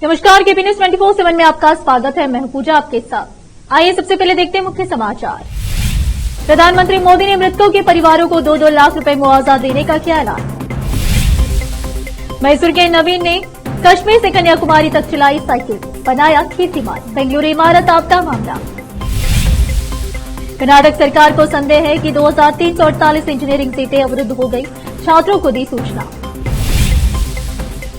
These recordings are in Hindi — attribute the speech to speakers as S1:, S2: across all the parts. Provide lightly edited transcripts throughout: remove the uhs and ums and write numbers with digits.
S1: नमस्कार, केपी न्यूज 24/7 में आपका स्वागत है। मैं हूं पूजा आपके साथ। आइए सबसे पहले देखते हैं मुख्य समाचार। प्रधानमंत्री मोदी ने मृतकों के परिवारों को 2-2 लाख रुपए मुआवजा देने का किया ऐलान। मैसूर के नवीन ने कश्मीर से कन्याकुमारी तक चलाई साइकिल, बनाया कीर्तिमान। बेंगलुरु इमारत आपदा मामला। कर्नाटक सरकार को संदेह है कि 2348 इंजीनियरिंग सीटें अवरुद्ध हो गई, छात्रों को दी सूचना।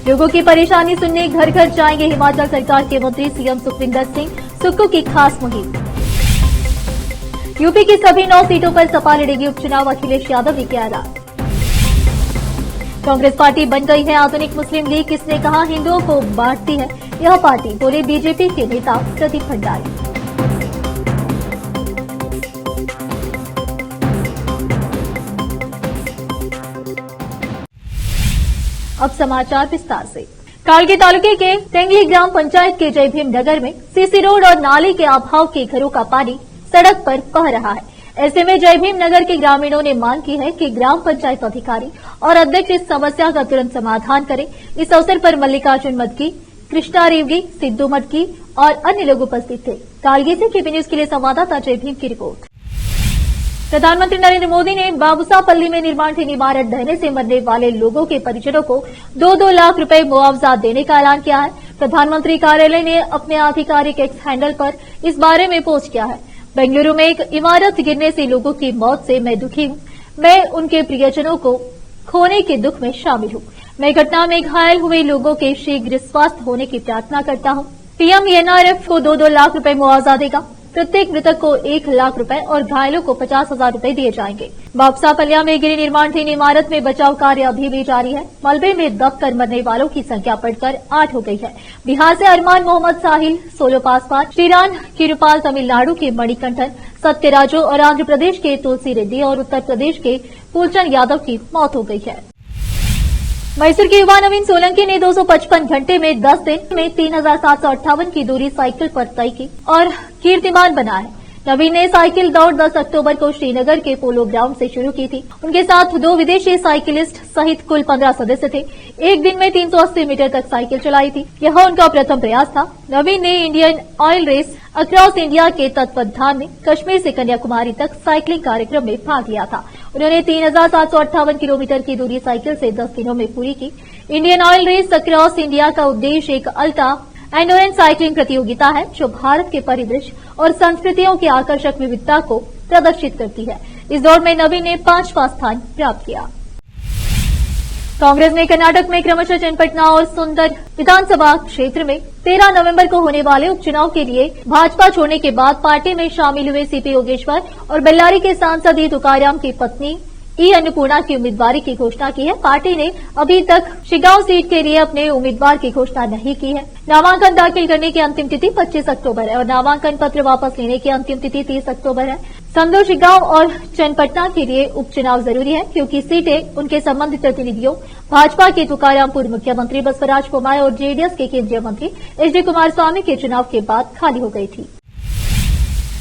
S1: लोगों की परेशानी सुनने घर घर जाएंगे हिमाचल सरकार के मंत्री सीएम सुखविंदर सिंह, सुक्खू की खास मुहिम। यूपी की सभी 9 सीटों पर सपा लड़ेगी उपचुनाव, अखिलेश यादव ने किया ऐलान। कांग्रेस पार्टी बन गई है आधुनिक मुस्लिम लीग, किसने कहा हिंदुओं को बांटती है यह पार्टी, बोले बीजेपी के नेता प्रदीप भंडारी। अब समाचार विस्तार से। कालकी तालुके के तेंगली ग्राम पंचायत के जय भीम नगर में सीसी रोड और नाली के अभाव के घरों का पानी सड़क पर बह रहा है। ऐसे में जय भीम नगर के ग्रामीणों ने मांग की है कि ग्राम पंचायत अधिकारी और अध्यक्ष इस समस्या का तुरंत समाधान करें। इस अवसर पर मल्लिकार्जुन मटकी, कृष्णा रेवगी, सिद्धू मटकी और अन्य लोग उपस्थित थे। कालकी से केपी न्यूज के लिए संवाददाता जय भीम की रिपोर्ट। प्रधानमंत्री नरेंद्र मोदी ने बाबूसापल्ली में निर्माणधीन इमारत ढहने से मरने वाले लोगों के परिजनों को 2-2 लाख रुपए मुआवजा देने का ऐलान किया है। प्रधानमंत्री कार्यालय ने अपने आधिकारिक एक्स हैंडल पर इस बारे में पोस्ट किया है। बेंगलुरु में एक इमारत गिरने से लोगों की मौत से मैं दुखी हूं। मैं उनके प्रियजनों को खोने के दुख में शामिल हूं। मैं घटना में घायल हुए लोगों के शीघ्र स्वस्थ होने की प्रार्थना करता हूं। पीएम एनआरएफ को 2-2 लाख रुपए मुआवजा देगा। प्रत्येक मृतक को 1 लाख रुपए और घायलों को 50,000 रुपए दिए जाएंगे। बाबूसापल्लिया में गिरी निर्माणधीन इमारत में बचाव कार्य अभी भी जारी है। मलबे में दबकर मरने वालों की संख्या बढ़कर 8 हो गई है। बिहार से अरमान मोहम्मद साहिल, सोलो पासवान, श्रीरान किरुपाल, तमिलनाडु के मणिकंठन सत्यराजू और आंध्र प्रदेश के तुलसी रेड्डी और उत्तर प्रदेश के फूलचंद यादव की मौत हो गई है। मैसूर के युवा नवीन सोलंकी ने 255 घंटे में 10 दिन में 3758 की दूरी साइकिल पर तय की और कीर्तिमान बना है। नवीन ने साइकिल दौड़ 10 अक्टूबर को श्रीनगर के पोलो ग्राउंड से शुरू की थी। उनके साथ 2 विदेशी साइकिलिस्ट सहित कुल 15 सदस्य थे। एक दिन में 380 मीटर तक साइकिल चलाई थी। यह उनका प्रथम प्रयास था। नवीन ने Indian Oil race across India के तत्वावधान में कश्मीर से कन्याकुमारी तक साइकिलिंग कार्यक्रम में भाग लिया था। उन्होंने 3758 किलोमीटर की दूरी साइकिल से 10 दिनों में पूरी की। Indian Oil race across India का उद्देश्य एक अल्ट्रा एंडोरेंस साइकिलिंग प्रतियोगिता है जो भारत के परिदृश्य और संस्कृतियों की आकर्षक विविधता को प्रदर्शित करती है। इस दौड़ में नवीन ने 5वां स्थान प्राप्त किया। कांग्रेस ने कर्नाटक में क्रमशः चन्नपटना और सुंदर विधानसभा क्षेत्र में 13 नवंबर को होने वाले उपचुनाव के लिए भाजपा छोड़ने के बाद पार्टी में शामिल हुए सीपी योगेश्वर और बेल्लारी के सांसद ई तुकाराम की पत्नी ई अन्नपूर्णा की उम्मीदवारी की घोषणा की है। पार्टी ने अभी तक शिगांव सीट के लिए अपने उम्मीदवार की घोषणा नहीं की है। नामांकन दाखिल करने की अंतिम तिथि 25 अक्टूबर है और नामांकन पत्र वापस लेने की अंतिम तिथि 30 अक्टूबर है। समदो, शिगांव और चन्नपटना के लिए उपचुनाव जरूरी है क्योंकि सीटें उनके संबंधित प्रतिनिधियों भाजपा के तुकाराम, पूर्व मुख्यमंत्री बसवराज बोम्माई और जेडीएस के केंद्रीय मंत्री एचडी कुमारस्वामी के चुनाव के बाद खाली हो गई थी।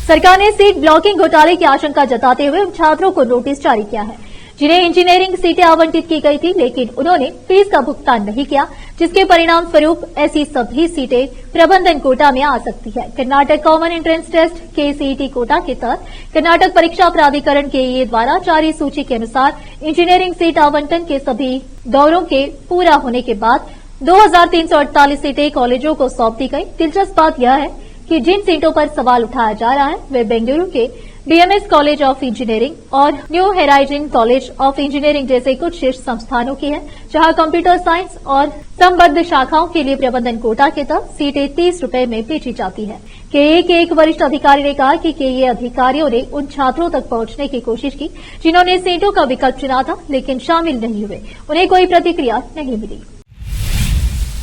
S1: सरकार ने सीट ब्लॉकिंग घोटाले की आशंका जताते हुए उन छात्रों को नोटिस जारी किया है जिन्हें इंजीनियरिंग सीटें आवंटित की गई थी लेकिन उन्होंने फीस का भुगतान नहीं किया, जिसके परिणाम स्वरूप ऐसी सभी सीटें प्रबंधन कोटा में आ सकती है। Karnataka common entrance test KCET quota के तहत कर्नाटक परीक्षा प्राधिकरण केईए द्वारा जारी सूची के अनुसार इंजीनियरिंग सीट आवंटन के सभी दौरों के पूरा होने के बाद 2348 सीटें कॉलेजों को सौंप दी गई। दिलचस्प बात यह है कि जिन सीटों पर सवाल उठाया जा रहा है वे बेंगलुरु के बीएमएस कॉलेज ऑफ इंजीनियरिंग और न्यू हेराइजिन कॉलेज ऑफ इंजीनियरिंग जैसे कुछ शीर्ष संस्थानों की है, जहां कंप्यूटर साइंस और संबद्ध शाखाओं के लिए प्रबंधन कोटा के तहत सीटें 30 रुपए में बेची जाती है। केईए के एक वरिष्ठ अधिकारी ने कहा कि केईए अधिकारियों ने उन छात्रों तक पहुंचने की कोशिश की जिन्होंने सीटों का विकल्प चुना था लेकिन शामिल नहीं हुए। उन्हें कोई प्रतिक्रिया नहीं मिली।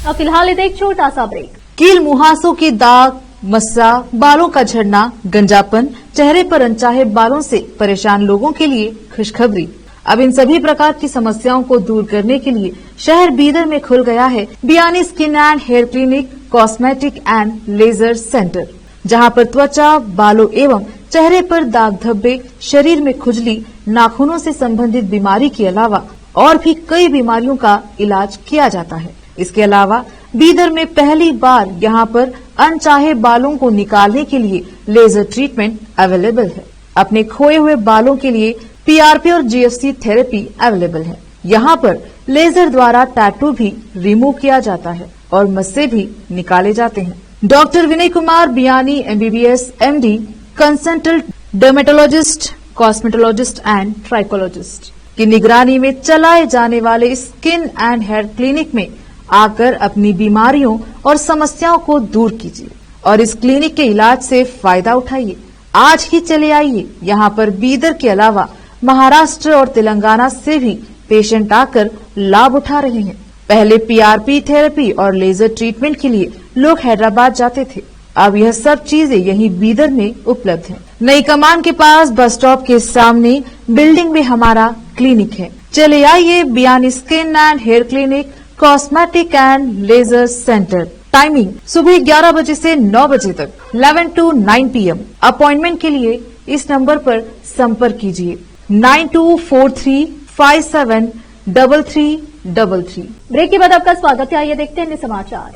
S1: अब फिलहाल एक छोटा सा ब्रेक।
S2: कील मुहासों की दाग, मस्सा, बालों का झड़ना, गंजापन, चेहरे पर अनचाहे बालों से परेशान लोगों के लिए खुशखबरी। अब इन सभी प्रकार की समस्याओं को दूर करने के लिए शहर बीदर में खुल गया है Biyani skin and hair clinic, cosmetic and laser centre, जहां पर त्वचा, बालों एवं चेहरे पर दाग धब्बे, शरीर में खुजली, नाखूनों से संबंधित बीमारी के अलावा और भी कई बीमारियों का इलाज किया जाता है। इसके अलावा बीदर में पहली बार यहां पर अनचाहे बालों को निकालने के लिए लेजर ट्रीटमेंट अवेलेबल है। अपने खोए हुए बालों के लिए पीआरपी और जीएफसी थेरेपी अवेलेबल है। यहाँ पर लेजर द्वारा टैटू भी रिमूव किया जाता है और मस्से भी निकाले जाते हैं। Doctor Vinay Kumar Biyani MBBS MD, consultant dermatologist, cosmetologist and trichologist की निगरानी में चलाए जाने वाले स्किन एंड हेयर क्लिनिक में आकर अपनी बीमारियों और समस्याओं को दूर कीजिए और इस क्लिनिक के इलाज से फायदा उठाइए। आज ही चले आइए। यहाँ पर बीदर के अलावा महाराष्ट्र और तेलंगाना से भी पेशेंट आकर लाभ उठा रहे हैं। पहले पीआरपी थेरेपी और लेजर ट्रीटमेंट के लिए लोग हैदराबाद जाते थे। अब यह सब चीजें यहीं बीदर में उपलब्ध हैं। नई कमान के पास बस स्टॉप के सामने बिल्डिंग में हमारा क्लिनिक है। चले आइए Biyani skin and hair clinic, cosmetic and laser centre. Timing सुबह 11 बजे से 9 बजे तक, 11 to 9 PM। अपॉइंटमेंट के लिए इस नंबर पर संपर्क कीजिए 9243573333।
S1: ब्रेक के बाद आपका स्वागत है। आइए देखते हैं समाचार।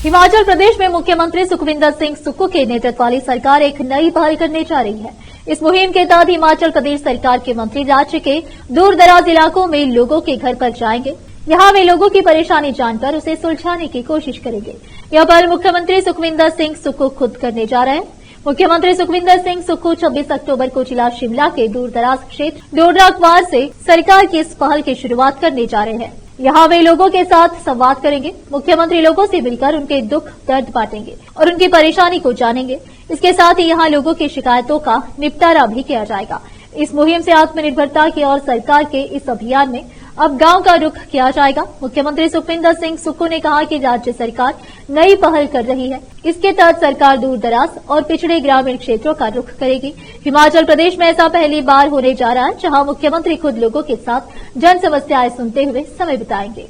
S1: हिमाचल प्रदेश में मुख्यमंत्री सुखविंदर सिंह सुक्खू के नेतृत्व वाली सरकार एक नई पहल करने जा रही है। इस मुहिम के तहत हिमाचल प्रदेश सरकार के मंत्री राज्य के दूर दराज इलाकों में लोगों के घर पर जाएंगे। यहाँ वे लोगों की परेशानी जानकर उसे सुलझाने की कोशिश करेंगे। यह पहल मुख्यमंत्री सुखविंदर सिंह सुक्खू खुद करने जा रहे हैं। मुख्यमंत्री सुखविंदर सिंह सुक्खू 26 अक्टूबर को जिला शिमला के दूर दराज क्षेत्र डोडराक्वार से सरकार की इस पहल की शुरुआत करने जा रहे हैं। यहाँ वे लोगों के साथ संवाद करेंगे। मुख्यमंत्री लोगों से मिलकर उनके दुख दर्द बांटेंगे और उनकी परेशानी को जानेंगे। इसके साथ ही यहाँ लोगों की शिकायतों का निपटारा भी किया जाएगा। इस मुहिम से आत्मनिर्भरता की और सरकार के इस अभियान में अब गांव का रुख किया जाएगा। मुख्यमंत्री सुखविंदर सिंह सुक्खू ने कहा कि राज्य सरकार नई पहल कर रही है। इसके तहत सरकार दूर दराज और पिछड़े ग्रामीण क्षेत्रों का रुख करेगी। हिमाचल प्रदेश में ऐसा पहली बार होने जा रहा है जहां मुख्यमंत्री खुद लोगों के साथ जन समस्याएं सुनते हुए समय बिताएंगे।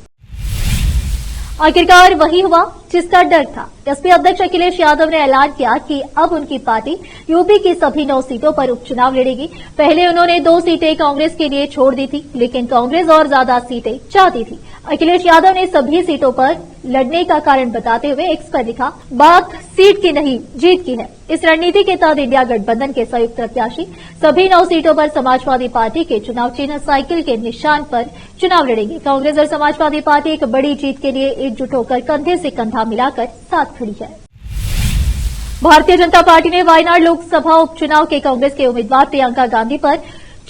S1: आखिरकार वही हुआ जिसका डर था। एसपी अध्यक्ष अखिलेश यादव ने ऐलान किया कि अब उनकी पार्टी यूपी की सभी 9 सीटों पर उपचुनाव लड़ेगी। पहले उन्होंने 2 सीटें कांग्रेस के लिए छोड़ दी थी, लेकिन कांग्रेस और ज्यादा सीटें चाहती थी। अखिलेश यादव ने सभी सीटों पर लड़ने का कारण बताते हुए एक्स पर लिखा, बात सीट की नहीं जीत की है। इस रणनीति के तहत इंडिया गठबंधन के संयुक्त प्रत्याशी सभी 9 सीटों पर समाजवादी पार्टी के चुनाव चिन्ह साइकिल के निशान पर चुनाव लड़ेंगे। कांग्रेस और समाजवादी पार्टी एक बड़ी जीत के लिए एकजुट होकर कंधे से कंधा मिलाकर साथ खड़ी है। भारतीय जनता पार्टी ने वायनाड लोकसभा उपचुनाव के कांग्रेस के उम्मीदवार प्रियंका गांधी पर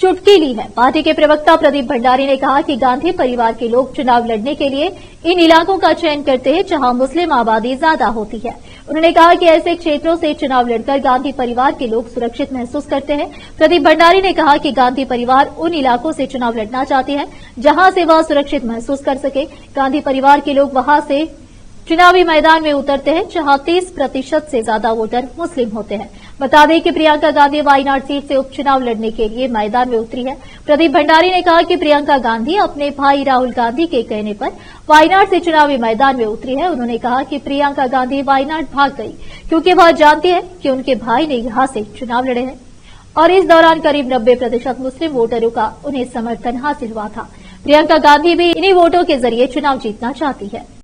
S1: चुटकी ली है। पार्टी के प्रवक्ता प्रदीप भंडारी ने कहा कि गांधी परिवार के लोग चुनाव लड़ने के लिए इन इलाकों का चयन करते हैं जहां मुस्लिम आबादी ज्यादा होती है। उन्होंने कहा कि ऐसे क्षेत्रों से चुनाव लड़कर गांधी परिवार के लोग सुरक्षित महसूस करते हैं। प्रदीप भंडारी ने कहा कि गांधी परिवार उन इलाकों से चुनाव लड़ना चाहती है जहां से वह सुरक्षित महसूस कर सके। गांधी परिवार के लोग वहां से चुनावी मैदान में उतरते हैं जहां 30% से ज्यादा वोटर मुस्लिम होते हैं। बता दें कि प्रियंका गांधी वायनाड सीट से उपचुनाव लड़ने के लिए मैदान में उतरी है। प्रदीप भंडारी ने कहा कि प्रियंका गांधी अपने भाई राहुल गांधी के कहने पर वायनाड से चुनावी मैदान में उतरी है। उन्होंने कहा कि प्रियंका गांधी वायनाड भाग गई क्योंकि वह जानती है कि उनके भाई ने यहां से चुनाव लड़े हैं और इस दौरान करीब 90% मुस्लिम वोटरों का उन्हें समर्थन हासिल हुआ था। प्रियंका गांधी भी इन्हीं वोटों के जरिए चुनाव जीतना चाहती है।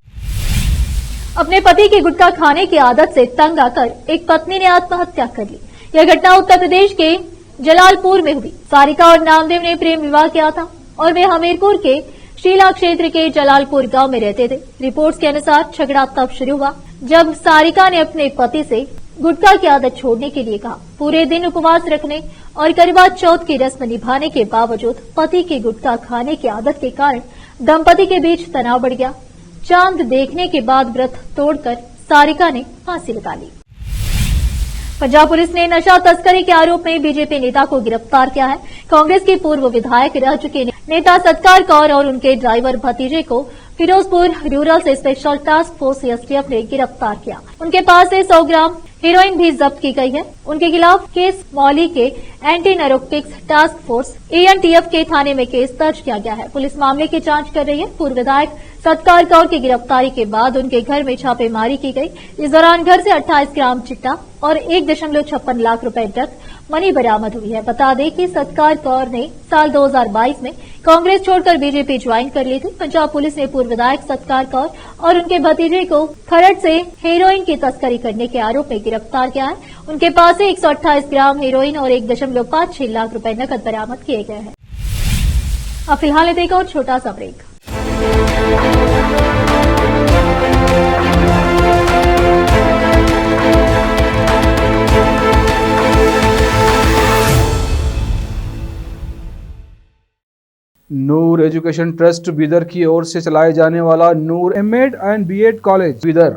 S1: अपने पति की गुटखा खाने की आदत से तंग आकर एक पत्नी ने आत्महत्या कर ली। यह घटना उत्तर प्रदेश के जलालपुर में हुई। सारिका और नामदेव ने प्रेम विवाह किया था और वे हमीरपुर के शीला क्षेत्र के जलालपुर गांव में रहते थे। रिपोर्ट्स के अनुसार झगड़ा तब शुरू हुआ जब सारिका ने अपने पति से गुटखा की आदत छोड़ने के लिए कहा। पूरे दिन उपवास रखने और करवा चौथ की रस्म निभाने के बावजूद पति की गुटखा खाने की आदत के कारण दंपति के बीच तनाव बढ़ गया। चांद देखने के बाद व्रत तोड़कर सारिका ने फांसी लगा ली। पंजाब पुलिस ने नशा तस्करी के आरोप में बीजेपी नेता को गिरफ्तार किया है। कांग्रेस के पूर्व विधायक रह चुके नेता सत्कार कौर और उनके ड्राइवर भतीजे को फिरोजपुर रूरल से स्पेशल टास्क फोर्स एसटीएफ ने गिरफ्तार किया। उनके पास से 100 ग्राम हेरोइन भी जब्त की गई है। उनके खिलाफ केस मौली के एंटी नैरोटिक्स टास्क फोर्स एएनटीएफ के थाने में केस दर्ज किया गया है। पुलिस मामले की जांच कर रही है। पूर्व विधायक सत्कार कौर की गिरफ्तारी के बाद उनके घर में छापेमारी की गई। इस दौरान घर से 28 ग्राम चिट्टा और 1.56 लाख रुपए ड्रग मनी बरामद हुई है। बता दें कि सत्कार कौर ने साल 2022 में कांग्रेस छोड़कर बीजेपी ज्वाइन कर ली थी। पंजाब पुलिस ने पूर्व विधायक सत्कार कौर और उनके भतीजे को खरड़ से हेरोइन की तस्करी करने के आरोप में गिरफ्तार किया है। उनके पास से 128 ग्राम हेरोइन और 1.56 लाख रुपए नकद बरामद किए गए हैं। अब फिलहाल लेते एक और छोटा सा break.
S3: Noor education trust Bidar की ओर से चलाए जाने वाला Noor MEd and BEd college Bidar,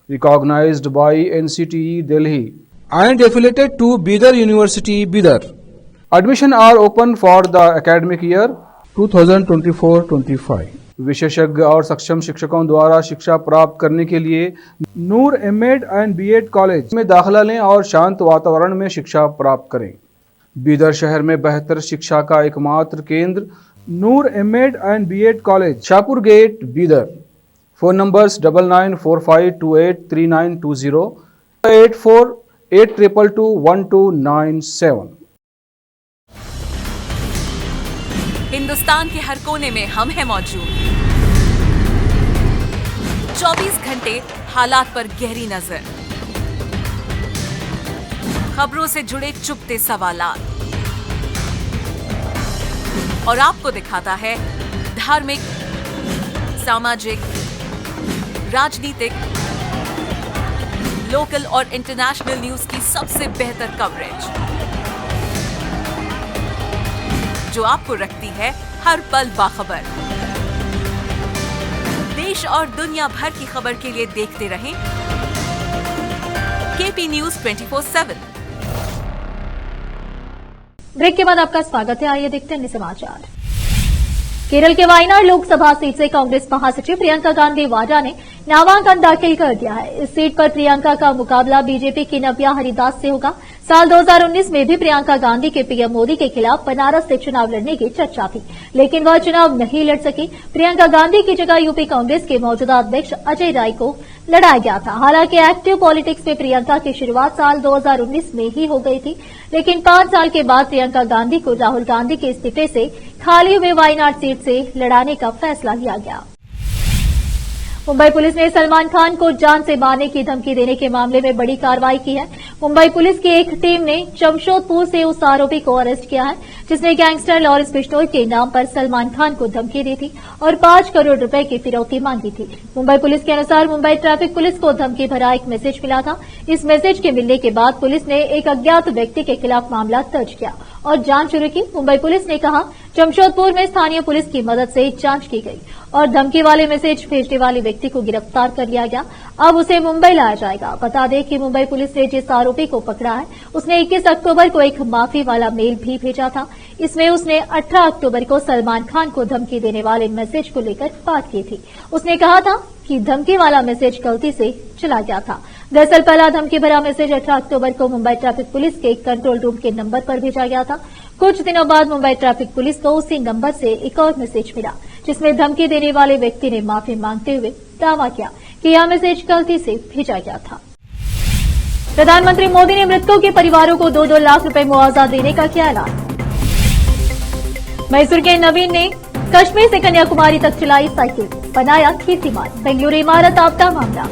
S3: recognised by NCTE Delhi
S4: and affiliated to Bidar University, Bidar.
S3: Admission are open for the academic year
S4: 2024-25.
S3: विशेषज्ञ और सक्षम शिक्षकों द्वारा शिक्षा प्राप्त करने के लिए नूर एमएड एंड बीएड कॉलेज में दाखिला लें और शांत वातावरण में शिक्षा प्राप्त करें। बीदर शहर में बेहतर शिक्षा का एकमात्र केंद्र Noor MEd and BEd college, Shahpur gate, Bidar. Phone numbers 9945283920, 8482221297।
S5: Hindustan के हर कोने में हम हैं मौजूद। 24 घंटे हालात पर गहरी नजर, खबरों से जुड़े चुपते सवालात और आपको दिखाता है धार्मिक, सामाजिक, राजनीतिक, लोकल और इंटरनेशनल न्यूज की सबसे बेहतर कवरेज, जो आपको रखती है हर पल बाखबर। देश और दुनिया भर की खबर के लिए देखते रहें केपी न्यूज 24/7।
S1: ब्रेक के बाद आपका स्वागत है। आइए देखते हैं अन्य समाचार। केरल के वायनाड लोकसभा सीट से कांग्रेस महासचिव प्रियंका गांधी वाड्रा ने नामांकन दाखिल कर दिया है। इस सीट पर प्रियंका का मुकाबला बीजेपी की नव्या हरिदास से होगा। साल 2019 में भी प्रियंका गांधी के पीएम मोदी के खिलाफ बनारस से चुनाव लड़ने की चर्चा थी, लेकिन वह चुनाव नहीं लड़ सकी। प्रियंका गांधी की जगह यूपी कांग्रेस के मौजूदा अध्यक्ष अजय राय को लड़ाया गया था। हालांकि एक्टिव पॉलिटिक्स में प्रियंका की शुरुआत साल 2019 में ही हो गई थी, लेकिन 5 साल के बाद प्रियंका गांधी को राहुल गांधी के इस्तीफे से खाली हुए वायनाड सीट से लड़ाने का फैसला लिया गया। मुंबई पुलिस ने सलमान खान को जान से मारने की धमकी देने के मामले में बड़ी कार्रवाई की है। मुंबई पुलिस की एक टीम ने जमशेदपुर से उस आरोपी को अरेस्ट किया है जिसने गैंगस्टर लॉरेंस बिश्नोई के नाम पर सलमान खान को धमकी दी थी और 5 करोड़ रुपए की फिरौती मांगी थी। मुंबई पुलिस के अनुसार मुंबई ट्रैफिक पुलिस को धमकी भरा एक मैसेज मिला था। इस मैसेज के मिलने के बाद पुलिस ने एक अज्ञात व्यक्ति के खिलाफ मामला दर्ज किया और जांच शुरू की। मुंबई पुलिस ने कहा जमशेदपुर में स्थानीय पुलिस की मदद से जांच की गई और धमकी वाले मैसेज भेजने वाले व्यक्ति को गिरफ्तार कर लिया गया। अब उसे मुंबई लाया जाएगा। बता दें कि मुंबई पुलिस ने जिस आरोपी को पकड़ा है उसने 21 अक्टूबर को एक माफी वाला मेल भी भेजा था। इसमें उसने 18 अक्टूबर को सलमान खान को धमकी देने वाले मैसेज को लेकर बात की थी। उसने कहा था कि धमकी वाला मैसेज गलती से चला गया था। दरअसल पहला धमकी भरा मैसेज 18 अक्टूबर को मुंबई ट्रैफिक पुलिस के कंट्रोल रूम के नंबर पर भेजा गया था। कुछ दिनों बाद मुंबई ट्रैफिक पुलिस को उसी नंबर से एक और मैसेज मिला जिसमें धमकी देने वाले व्यक्ति ने माफी मांगते हुए दावा किया कि यह मैसेज गलती से भेजा गया था। प्रधानमंत्री मोदी ने मृतकों के परिवारों को 2-2 लाख रुपए मुआवजा देने का किया ऐलान। मैसूर के नवीन ने कश्मीर से कन्याकुमारी तक चलाई साइकिल, बनाया कीर्तिमान। बेंगलुरु इमारत आपदा मामला।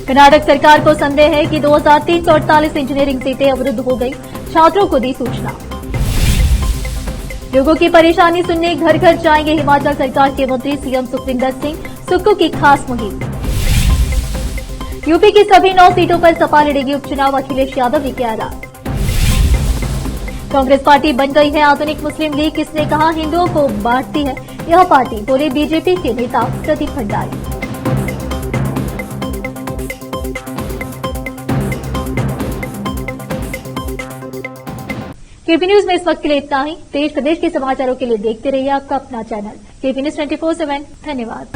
S1: कर्नाटक सरकार को संदेह है कि 2348 इंजीनियरिंग सीटें अवरुद्ध हो गई, छात्रों को दी सूचना। लोगों की परेशानी सुनने घर घर जाएंगे हिमाचल सरकार के मंत्री सीएम सुखविंदर सिंह, सुक्खू की खास मुहिम। यूपी की सभी 9 सीटों पर सपा लड़ेगी उपचुनाव, अखिलेश यादव ने किया ऐलान। कांग्रेस पार्टी बन गई है आधुनिक मुस्लिम लीग, किसने कहा हिंदुओं को बांटती है यह पार्टी, बोले बीजेपी के नेता प्रदीप भंडारी। केपी न्यूज में इस वक्त के लिए इतना ही। देश प्रदेश के समाचारों के लिए देखते रहिए आपका अपना चैनल केपी न्यूज 24/7। धन्यवाद।